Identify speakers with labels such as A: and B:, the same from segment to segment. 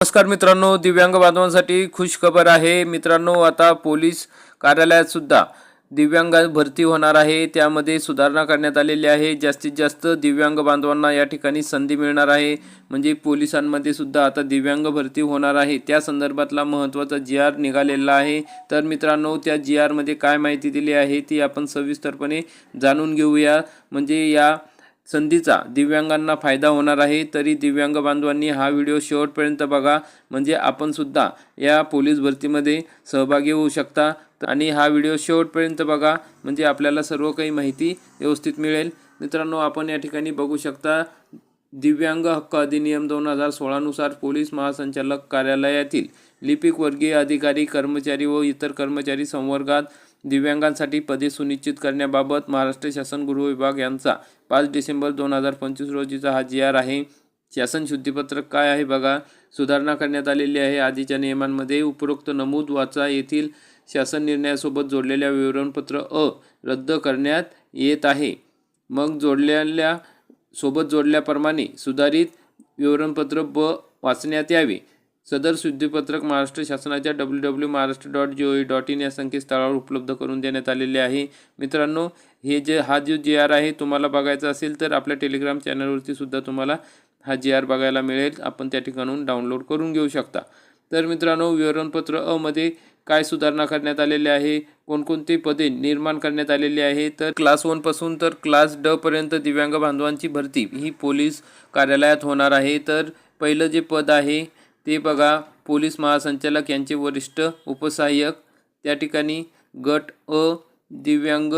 A: नमस्कार मित्रांनो, दिव्यांग बांधवांसाठी खुश खबर आहे मित्रांनो। आता पोलीस कार्यालयात सुद्धा दिव्यांग भरती होणार आहे, त्यामध्ये सुधारणा करण्यात आलेली आहे। जास्तीत जास्त दिव्यांग बांधवांना या ठिकाणी संधी मिळणार आहे, म्हणजे पोलिसांमध्ये सुद्धा आता दिव्यांग भरती होणार आहे। त्या संदर्भातला महत्त्वाचा जी.आर. निघालेला आहे। तर मित्रांनो, त्या जी.आर. मध्ये काय माहिती दिली आहे ती आपण सविस्तरपणे जाणून घेऊया, म्हणजे या संधीचा दिव्यांगांना फायदा होणार आहे। तरी दिव्यांग बांधवांनी हा व्हिडिओ शेवटपर्यंत बघा, म्हणजे आपण सुद्धा या पोलीस भरतीमध्ये सहभागी होऊ शकता। आणि हा व्हिडिओ शेवटपर्यंत बघा, म्हणजे आपल्याला सर्व काही माहिती व्यवस्थित मिळेल। मित्रांनो, आपण या ठिकाणी बघू शकता, दिव्यांग हक्क अधिनियम 2016 नुसार पोलीस महासंचालक कार्यालयातील लिपिक वर्गीय अधिकारी, कर्मचारी व इतर कर्मचारी संवर्गात दिव्यांगांसाठी पदे सुनिश्चित करण्याबाबत महाराष्ट्र शासन गृह विभाग यांचा 5 डिसेंबर 2025 रोजीचा हा जी.आर. आहे। शासन शुद्धीपत्रक काय आहे बघा। सुधारणा करण्यात आलेली आहे आधीच्या नियमांमध्ये। उपरोक्त नमूद वाचा। येथील शासन निर्णयासोबत जोडलेल्या विवरणपत्र अ रद्द करण्यात येत आहे। मग जोडल्याप्रमाणे सुधारित विवरणपत्र ब वाचण्यात यावे। सदर शुद्धीपत्रक महाराष्ट्र शासनाच्या www.महाराष्ट्र.gov.in या संकेतस्थळावर उपलब्ध करून देण्यात आलेले आहे। मित्रांनो, हा जो जी.आर. आहे तुम्हाला बघायचा असेल तर आपल्या टेलिग्राम चॅनलवरती सुद्धा तुम्हाला हा जी.आर. बघायला मिळेल। आपण त्या ठिकाणून डाउनलोड करून घेऊ शकता। तर मित्रांनो, विवरणपत्र अ मध्ये काय सुधारणा करण्यात आलेली आहे, कोणकोणती पदे निर्माण करण्यात आलेली आहे, तर क्लास 1 पासून तर क्लास ड पर्यंत दिव्यांग बांधवांची भरती ही पोलीस कार्यालयात होणार आहे। तर पहिलं जे पद आहे ते बघा, पोलीस महासंचालक यांचे वरिष्ठ उपसहाय्यक। त्या ठिकाणी गट अ दिव्यांग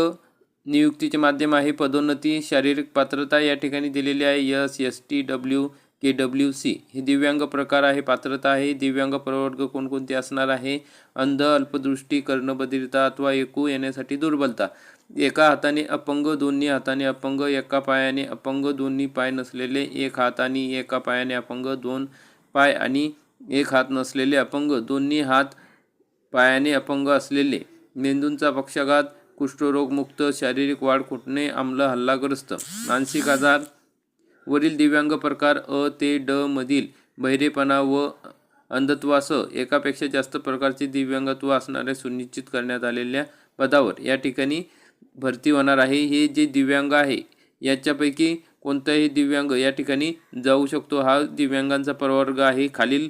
A: नियुक्तीचे माध्यम आहे पदोन्नती। शारीरिक पात्रता या ठिकाणी दिलेली आहे ST W KWC हे दिव्यांग प्रकार आहे, पात्रता आहे। दिव्यांग प्रवर्ग कोणकोणते असणार आहे, अंध, अल्पदृष्टी, कर्णबधिरता अथवा ऐकू येण्यासाठी दुर्बलता, एका हाताने अपंग, दोन्ही हाताने अपंग, एका पायाने अपंग, दोन्ही पाय नसलेले, एक हात आणि एका पायाने अपंग, 2 पाय आणि एक हात नसलेले अपंग, दोन्ही हात पायाने अपंग असलेले, मेंदूंचा पक्षाघात, कुष्ठरोगमुक्त, शारीरिक वाढ खुंटणे, आम्ल हल्लाग्रस्त, मानसिक आजार। वरील दिव्यांग प्रकार अ ते ड मधील बहिरेपणा व अंधत्वासह एकापेक्षा जास्त प्रकारचे दिव्यांगत्व असणाऱ्या सुनिश्चित करण्यात आलेल्या पदावर या ठिकाणी भरती होणार आहे। हे जे दिव्यांग आहे याच्यापैकी कोणताही दिव्यांग या ठिकाणी जाऊ शकतो। हा दिव्यांगांचा प्रवर्ग आहे। खालील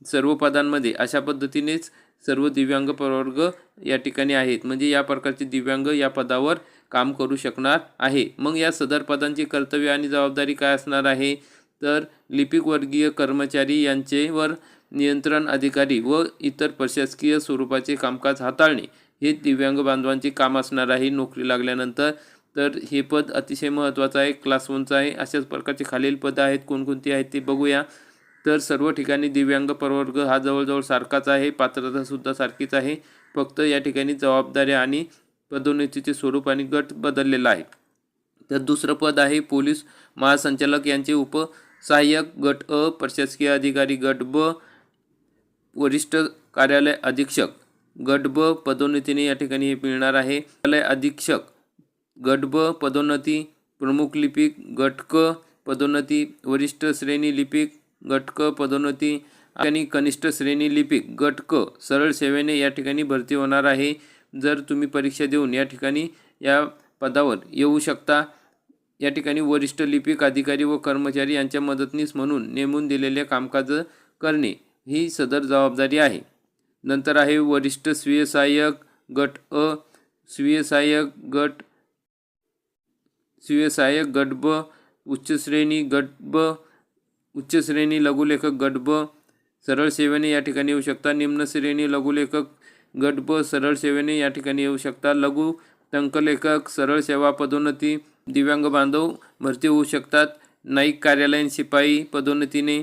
A: सर्व पदांमध्ये अशा पद्धतीनेच सर्व दिव्यांग प्रवर्ग या ठिकाणी आहेत, म्हणजे या प्रकारचे दिव्यांग या पदावर काम करू शकणार आहे। मग या सदर पदांची कर्तव्य आणि जबाबदारी काय असणार आहे, तर लिपिक वर्गीय कर्मचारी यांचेवर नियंत्रण अधिकारी व इतर प्रशासकीय स्वरूपाचे कामकाज हाताळणे हे दिव्यांग बांधवांचे काम असणार आहे नोकरी लागल्यानंतर। तर हे पद अतिशय महत्त्वाचं आहे, क्लास 1चं आहे। अशाच प्रकारचे खालील पदं आहेत, कोणकोणती आहेत ते बघूया। तर सर्व ठिकाणी दिव्यांग प्रवर्ग हा जवळजवळ सारखाच आहे, पात्रतासुद्धा सारखीच आहे, फक्त या ठिकाणी जबाबदाऱ्या आणि पदोन्नतीचे स्वरूप आणि गट बदललेला आहे। तर दुसरं पद आहे पोलीस महासंचालक यांचे उपसहाय्यक, गट अ प्रशासकीय अधिकारी, गट ब वरिष्ठ कार्यालय अधीक्षक, गट ब पदोन्नतीने या ठिकाणी हे मिळणार आहे। कार्यालय अधीक्षक गट ब पदोन्नती, प्रमुख लिपिक गट क पदोन्नती, वरिष्ठ श्रेणी लिपिक गट क पदोन्नती आणि कनिष्ठ श्रेणी लिपिक गट क सरळ सेवेने या ठिकाणी भरती होणार आहे। जर तुम्ही परीक्षा देऊन या ठिकाणी या पदावर येऊ शकता। या ठिकाणी वरिष्ठ लिपिक अधिकारी व कर्मचारी यांच्या मदतनीस म्हणून नेमून दिलेले कामकाज करणे ही सदर जबाबदारी आहे। नंतर आहे वरिष्ठ स्वीय सहाय्यक गट अ, स्वीय सहाय्यक गट ब, उच्च श्रेणी गट ब, उच्च श्रेणी लघुलेखक गट ब सरळ सेवेने या ठिकाणी येऊ शकता। निम्न श्रेणी लघुलेखक गट ब सरळ सेवेने या ठिकाणी येऊ शकता। लघु टंकलेखक सरळ सेवा पदोन्नती दिव्यांग बांधव भरती होऊ शकतात। नाईक कार्यालयीन शिपाई पदोन्नतीने,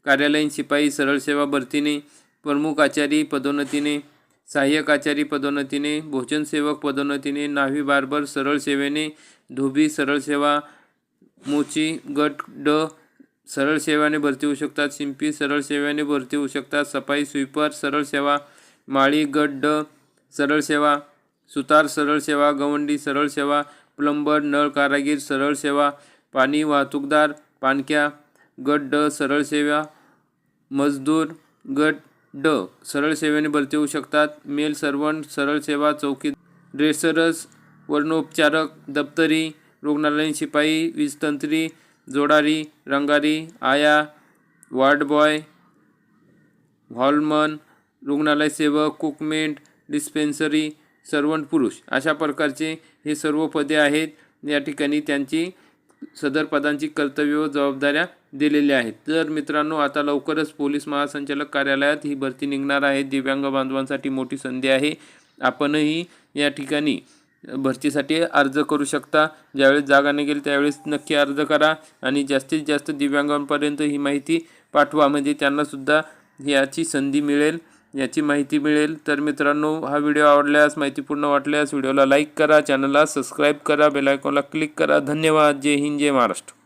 A: कार्यालयीन शिपाई सरळ सेवा भरतीने, प्रमुख आचारी पदोन्नतीने, सहाय्यक आचारी पदोन्नतीने, भोजन सेवक पदोन्नतीने, न्हावी बार्बर सरळ सेवेने, धोबी सरळ सेवा, मोची गट ड सरळ सेवेने भरती होऊ शकतात। शिंपी सरळ सेवेने भरती होऊ शकतात। सफाई स्वीपर सरळ सेवा, माळी गट ड सरळ सेवा, सुतार सरळ सेवा, गवंडी सरळ सेवा, प्लंबर नळ कारागीर सरळ सेवा, पाणी वाहतूकदार पाणक्या गट ड सरळ सेवा, मजदूर गट ड सरळ सेवेने भरती होऊ शकतात. मेल सर्वंट सरळ सेवा चौकी ड्रेसरस वर्णोपचारक दप्तरी रुग्णालयीन शिपाई वीजतंत्री जोडारी रंगारी आया वार्ड बॉय हॉलमन रुग्णालय सेवक कुकमेंट डिस्पेन्सरी सर्वंट पुरुष अशा प्रकारचे हे सर्व पदे आहेत. या ठिकाणी त्यांची सदर पदांची कर्तव्य व जबाबदाऱ्या दिलेल्या आहेत. तर मित्रांनो, आता लवकरच पोलीस महासंचालक कार्यालयात ही भरती निघणार आहे. दिव्यांग बांधवांसाठी मोठी संधी आहे. आपणही या ठिकाणी भरतीसाठी अर्ज करू शकता. ज्यावेळेस जागा निघेल त्यावेळेस नक्की अर्ज करा आणि जास्तीत जास्त दिव्यांगांपर्यंत ही माहिती पाठवा, म्हणजे त्यांनासुद्धा याची संधी मिळेल, याची माहिती मिळेल. तर मित्रांनो, हा व्हिडिओ आवडल्यास, माहितीपूर्ण वाटल्यास व्हिडिओला लाईक करा, चॅनलला सबस्क्राईब करा, बेल आयकॉनला क्लिक करा. धन्यवाद. जय हिंद, जय महाराष्ट्र.